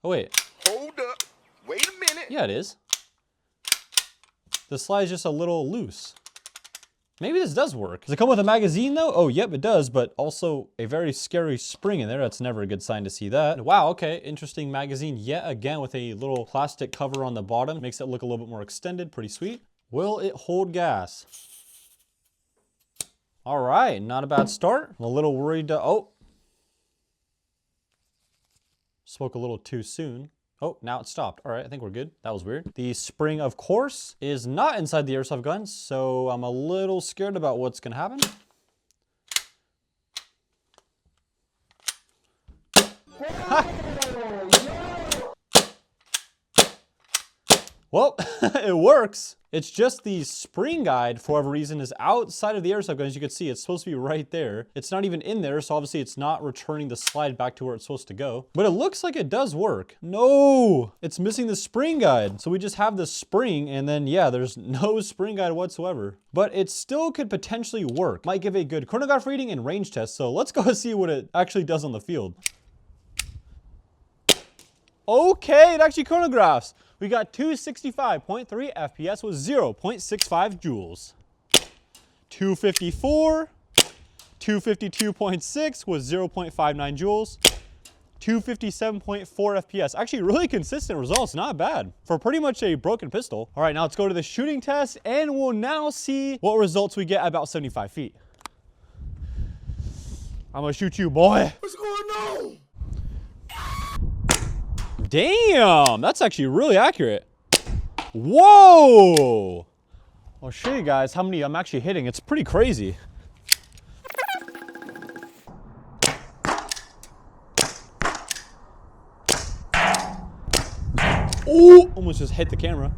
Speaker 1: Oh, wait.
Speaker 4: Hold up. Wait a minute.
Speaker 1: Yeah, it is. The slide is just a little loose. Maybe this does work. Does it come with a magazine though? Oh, yep, it does, but also a very scary spring in there. That's never a good sign to see that. Wow, okay, interesting magazine yet again with a little plastic cover on the bottom. Makes it look a little bit more extended, pretty sweet. Will it hold gas? All right, not a bad start. I'm a little worried, oh. Spoke a little too soon. Oh, now it stopped. All right, I think we're good. That was weird. The spring, of course, is not inside the airsoft gun, so I'm a little scared about what's gonna happen. Well, it works. It's just the spring guide, for whatever reason, is outside of the airsoft gun. As you can see, it's supposed to be right there. It's not even in there, so obviously it's not returning the slide back to where it's supposed to go. But it looks like it does work. No, it's missing the spring guide. So we just have the spring, and then yeah, there's no spring guide whatsoever. But it still could potentially work. Might give a good chronograph reading and range test. So let's go see what it actually does on the field. Okay, it actually chronographs. We got 265.3 FPS with 0.65 joules. 254, 252.6 with 0.59 joules. 257.4 FPS. Actually, really consistent results, not bad for pretty much a broken pistol. All right, now let's go to the shooting test and we'll now see what results we get at about 75 feet. I'm gonna shoot you, boy.
Speaker 4: What's going on?
Speaker 1: Damn, that's actually really accurate. Whoa! I'll show you guys how many I'm actually hitting. It's pretty crazy. Ooh, almost just hit the camera.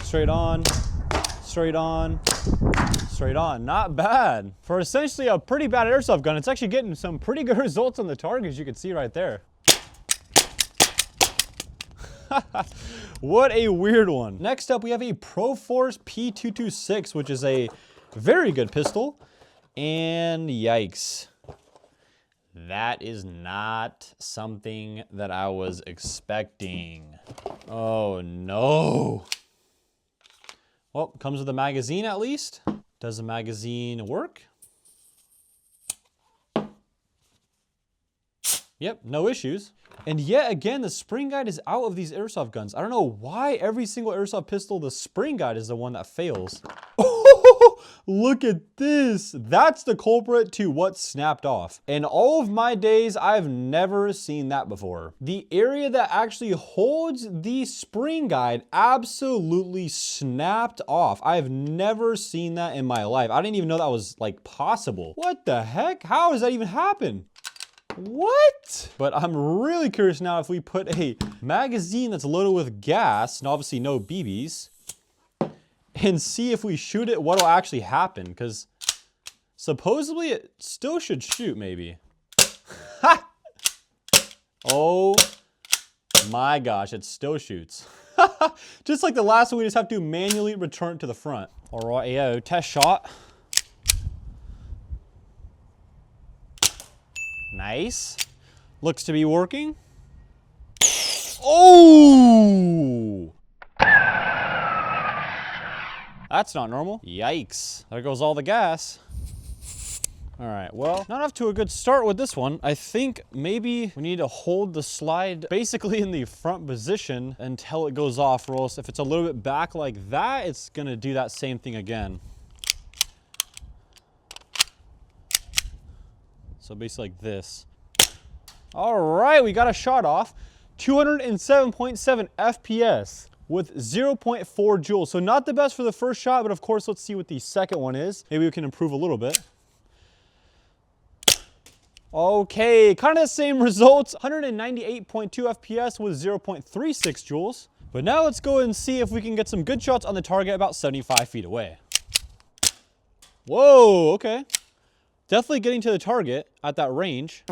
Speaker 1: Straight on, straight on, straight on. Not bad. For essentially a pretty bad airsoft gun, it's actually getting some pretty good results on the target, as you can see right there. What a weird one. Next up, we have a Proforce P226, which is a very good pistol. And yikes. That is not something that I was expecting. Oh no. Well, comes with a magazine at least. Does the magazine work? Yep, no issues. And yet again, the spring guide is out of these airsoft guns. I don't know why every single airsoft pistol, the spring guide is the one that fails. Oh, look at this. That's the culprit to what snapped off. In all of my days, I've never seen that before. The area that actually holds the spring guide absolutely snapped off. I've never seen that in my life. I didn't even know that was like possible. What the heck? How does that even happen? What? But I'm really curious now if we put a magazine that's loaded with gas, and obviously no BBs, and see if we shoot it, what'll actually happen, because supposedly it still should shoot, maybe. Ha! Oh my gosh, it still shoots. Just like the last one, we just have to manually return it to the front. All right, yo, test shot. Nice. Looks to be working. Oh! That's not normal. Yikes. There goes all the gas. All right, well, not off to a good start with this one. I think maybe we need to hold the slide basically in the front position until it goes off, or else if it's a little bit back like that, it's gonna do that same thing again. So basically like this. All right, we got a shot off. 207.7 FPS with 0.4 joules. So not the best for the first shot, but of course, let's see what the second one is. Maybe we can improve a little bit. Okay, kind of the same results. 198.2 FPS with 0.36 joules. But now let's go and see if we can get some good shots on the target about 75 feet away. Whoa, okay. Definitely getting to the target at that range.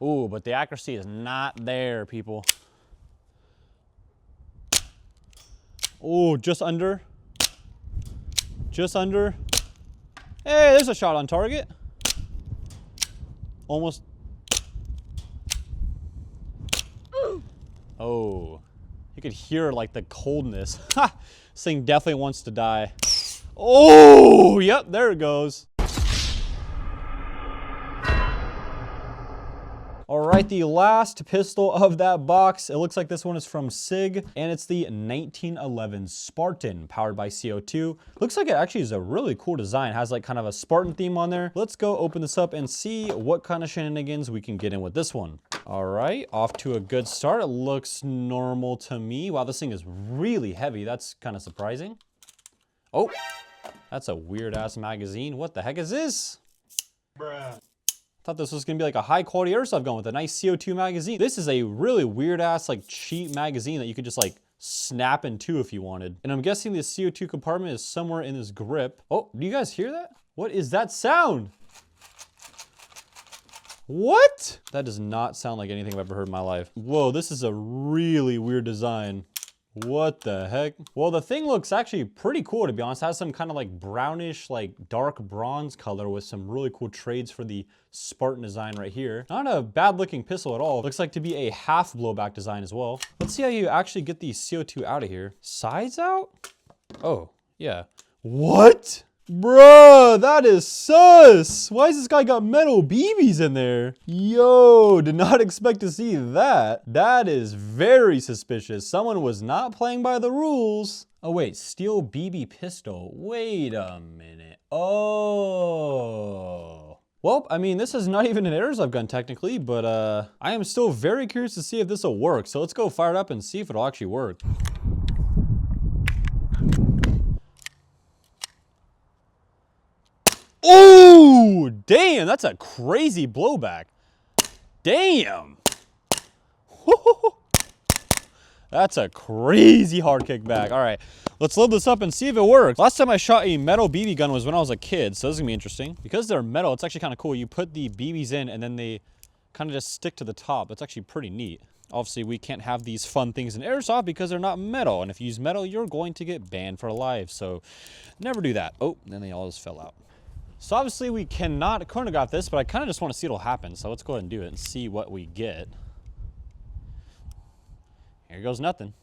Speaker 1: Ooh, but the accuracy is not there, people. Ooh, just under. Just under. Hey, there's a shot on target. Almost. Oh, you could hear like the coldness. Ha! This thing definitely wants to die. Oh, yep, there it goes. All right, the last pistol of that box. It looks like this one is from SIG, and it's the 1911 Spartan, powered by CO2. Looks like it actually is a really cool design. It has like kind of a Spartan theme on there. Let's go open this up and see what kind of shenanigans we can get in with this one. All right, off to a good start. It looks normal to me. Wow, this thing is really heavy. That's kind of surprising. Oh, that's a weird ass magazine. What the heck is this?
Speaker 4: Bruh.
Speaker 1: Thought this was gonna be like a high quality airsoft gun with a nice CO2 magazine. This is a really weird ass, like cheap magazine that you could just like snap in two if you wanted. And I'm guessing the CO2 compartment is somewhere in this grip. Oh, do you guys hear that? What is that sound? What? That does not sound like anything I've ever heard in my life. Whoa, this is a really weird design. What the heck? Well, the thing looks actually pretty cool, to be honest. It has some kind of like brownish, like dark bronze color with some really cool trades for the Spartan design right here. Not a bad looking pistol at all. Looks like to be a half blowback design as well. Let's see how you actually get the CO2 out of here. Sides out? Oh, yeah. What? Bruh, that is sus. Why has this guy got metal BBs in there? Yo, did not expect to see that. That is very suspicious. Someone was not playing by the rules. Oh wait, steel BB pistol. Wait a minute. Oh. Well, I mean, this is not even an airsoft gun technically, but I am still very curious to see if this will work. So let's go fire it up and see if it'll actually work. Oh, damn, that's a crazy blowback. Damn. That's a crazy hard kickback. All right, let's load this up and see if it works. Last time I shot a metal BB gun was when I was a kid, so this is gonna be interesting. Because they're metal, it's actually kind of cool. You put the BBs in and then they kind of just stick to the top. That's actually pretty neat. Obviously, we can't have these fun things in airsoft because they're not metal. And if you use metal, you're going to get banned for life. So never do that. Oh, and then they all just fell out. So obviously we cannot chronograph this, but I kind of just want to see what'll happen. So let's go ahead and do it and see what we get. Here goes nothing.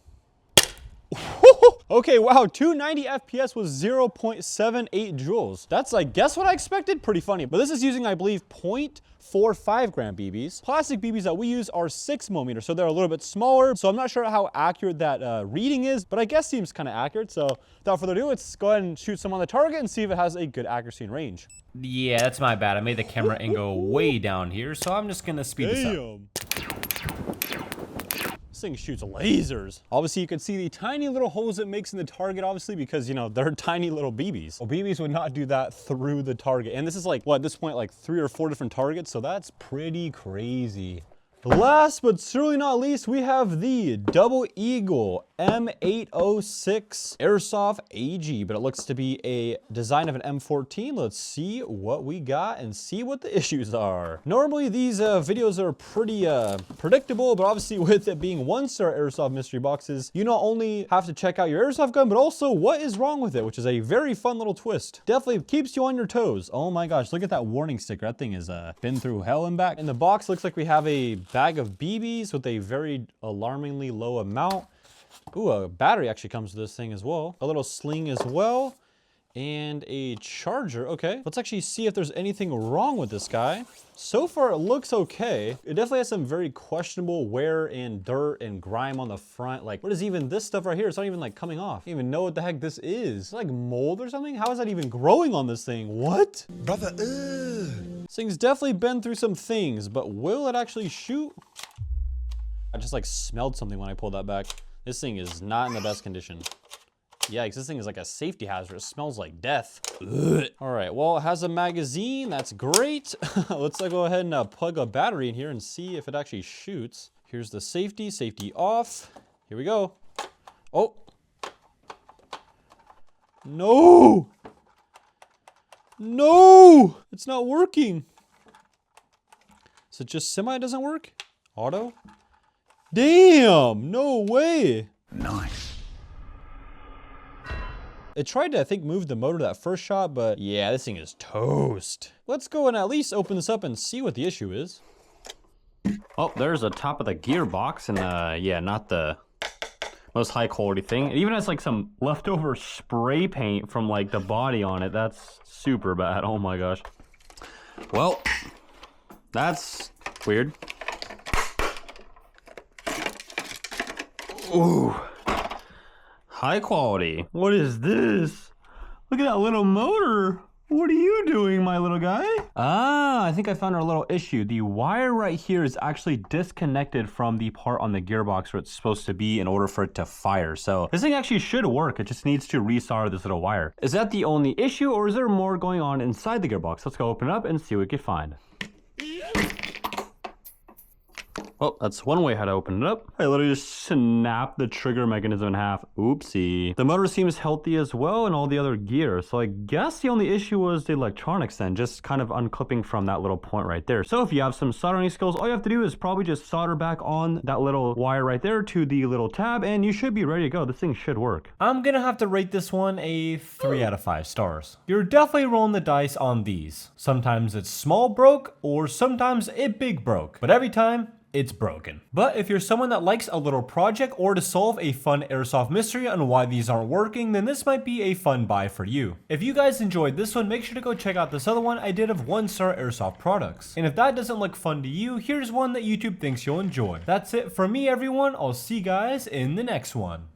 Speaker 1: Okay, wow, 290 FPS with 0.78 joules. That's like, guess what I expected? Pretty funny. But this is using, I believe, 0.45 gram BBs. Plastic BBs that we use are 6mm, so they're a little bit smaller. So I'm not sure how accurate that reading is, but I guess seems kind of accurate. So without further ado, let's go ahead and shoot some on the target and see if it has a good accuracy and range.
Speaker 3: Yeah, that's my bad. I made the camera angle way down here, so I'm just gonna speed this up.
Speaker 1: This thing shoots lasers. Obviously, you can see the tiny little holes it makes in the target, obviously, because, you know, they're tiny little BBs. Well, BBs would not do that through the target. And this is like, what, at this point, like 3 or 4 different targets. So that's pretty crazy. Last but certainly not least, we have the Double Eagle M806 Airsoft AG, but it looks to be a design of an M14. Let's see what we got and see what the issues are. Normally these videos are pretty predictable, but obviously with it being 1-star Airsoft mystery boxes, you not only have to check out your Airsoft gun, but also what is wrong with it, which is a very fun little twist. Definitely keeps you on your toes. Oh my gosh, look at that warning sticker. That thing has been through hell and back. In the box, looks like we have a bag of BBs with a very alarmingly low amount. Ooh, a battery actually comes with this thing as well. A little sling as well. And a charger. Okay, let's actually see if there's anything wrong with this guy. So far, it looks okay. It definitely has some very questionable wear and dirt and grime on the front. Like, what is even this stuff right here? It's not even like coming off. I don't even know what the heck this is. Is it like mold or something? How is that even growing on this thing? What?
Speaker 4: Brother,
Speaker 1: This thing's definitely been through some things, but will it actually shoot? I just like smelled something when I pulled that back. This thing is not in the best condition. Yikes, this thing is like a safety hazard. It smells like death. Ugh. All right, well, it has a magazine. That's great. Let's go ahead and plug a battery in here and see if it actually shoots. Here's the safety off. Here we go. Oh. No. No, it's not working. Is it just semi doesn't work? Auto? Damn, no way.
Speaker 4: nice.
Speaker 1: It tried to, I think, move the motor that first shot, but yeah, this thing is toast. Let's go and at least open this up and see what the issue is. Oh, there's the top of the gearbox, and yeah, not the most high quality thing. It even has like some leftover spray paint from like the body on it. That's super bad. Oh my gosh. Well, that's weird. Ooh. High quality. What is this? Look at that little motor. What are you doing, my little guy? Ah, I think I found our little issue. The wire right here is actually disconnected from the part on the gearbox where it's supposed to be in order for it to fire. So this thing actually should work. It just needs to resolder this little wire. Is that the only issue, or is there more going on inside the gearbox? Let's go open it up and see what we can find.
Speaker 5: Oh, that's one way how to open it up. I literally just snapped the trigger mechanism in half. Oopsie. The motor seems healthy as well and all the other gear. So I guess the only issue was the electronics then, just kind of unclipping from that little point right there. So if you have some soldering skills, all you have to do is probably just solder back on that little wire right there to the little tab and you should be ready to go. This thing should work.
Speaker 3: I'm gonna have to rate this one a 3 out of 5 stars. You're definitely rolling the dice on these. Sometimes it's small broke or sometimes it big broke, but every time it's broken. But if you're someone that likes a little project or to solve a fun airsoft mystery on why these aren't working, then this might be a fun buy for you. If you guys enjoyed this one, make sure to go check out this other one I did of 1-star airsoft products. And if that doesn't look fun to you, here's one that YouTube thinks you'll enjoy. That's it from me, everyone. I'll see you guys in the next one.